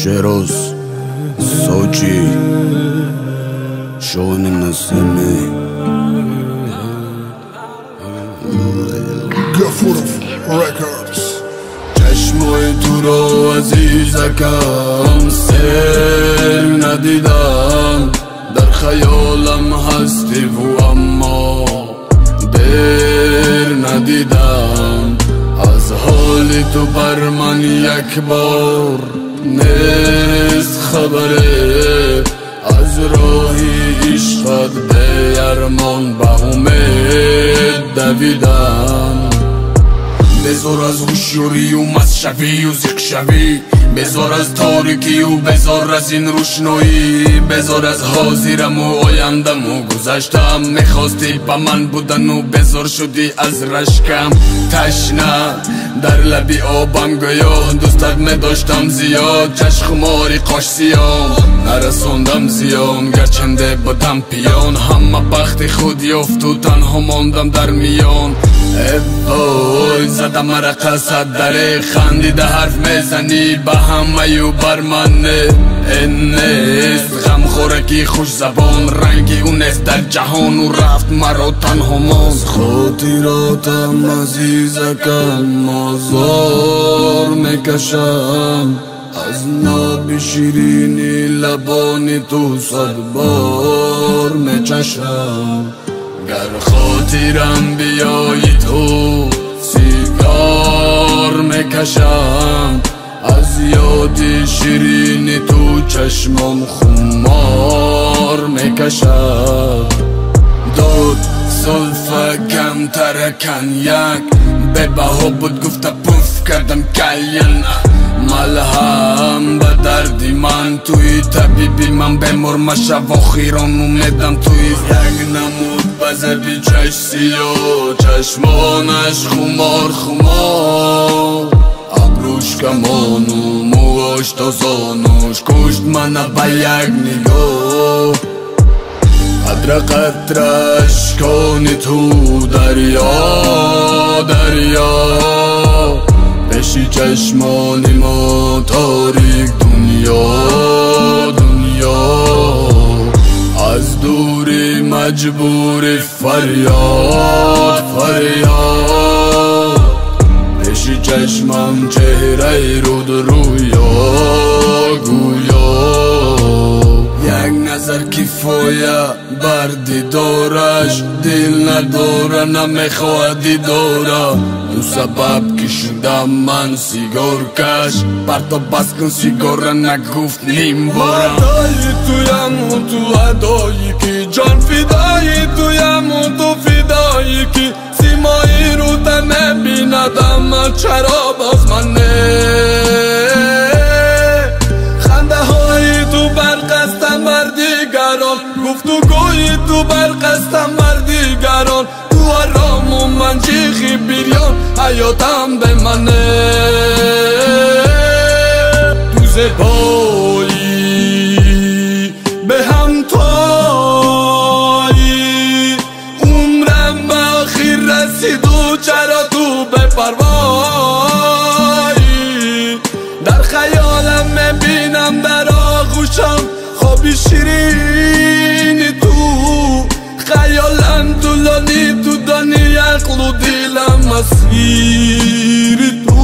شروز سوجی شون نسمی Gafurov Records. چشمای تو رو عزیزکم سر ندیدم، در خیالم هستی و اما دیر ندیدم. از حال تو بر من یک بار نیست خبره، از راهی عشقت به ارمان به امید دویدم. بذار از هوشیاری و مست شوی و زیق شوی، بذار از تاریکی و بذار از این روشنایی، بذار از حاضرم و آیندم و گذشتم. میخواستی با من بودن و بذار شدی از رشکم تشنه در لبی آبم گیا. دوستت میداشتم زیاد، چشماری قاش سیام نرسوندم زیان، گرچنده بودم پیان. همه بخت خود یافت و تنها ماندم در میان. وای زدم مرا قصد داره، خندیده حرف میزنی به همه و بر من این نیست. غم خورکی خوش زبان رنگی اون نیست در جهان و رفت مرا تنها ماند. خاطراتم عزیزکم آزار میکشم، از ناب شیرینی لبانی تو صد بار میچشم. گر خاطرم بیایی تو سیگار میکشم، از یاد شیرینی تو چشمم خمار میکشم. داد زلفه کم ترکن یک به بها بود گفته پوف کردم کلین. ملهم به دردی من توی طبیبی من بمر مشو آخیران اومدم توی یک نمود بزبی چش سیاه چشمانش خمار خمار، ابروش کمان و موهاش تازانوش کشت من به یک نگاه. قدر قدر اشکانی تو دریا دریا، پیشی چشمانی ما تاریک دنیا دنیا. از دوری مجبوری فریاد فریاد، پیشی چشمم چهره رود رویا گویا. یک نظر کفایه بر دیدارش، دل نداره نمیخواد دیداره. تو سبب که شدم من سیگار کش، بر تو بس کن سیگار نگفت نیم بارم. ادایی تویم و تو ادایی که جان فدایی تویم و تو فدایی که سیمایی رو تا نبیندم چرا باز من نه. خنده های تو برقصدم بر دیگران، گفتگوی تو برقصدم بر دیگران. تو آرام و من چیخی بیریان حیاتم به منه. تو زبایی به هم تایی، عمرم آخر رسید و چرا تو به پروایی. در خیالم میبینم در آغوشم خوابی شیرینی تو، خیالم طولانی تو دانی عقل و دلم مسیر تو.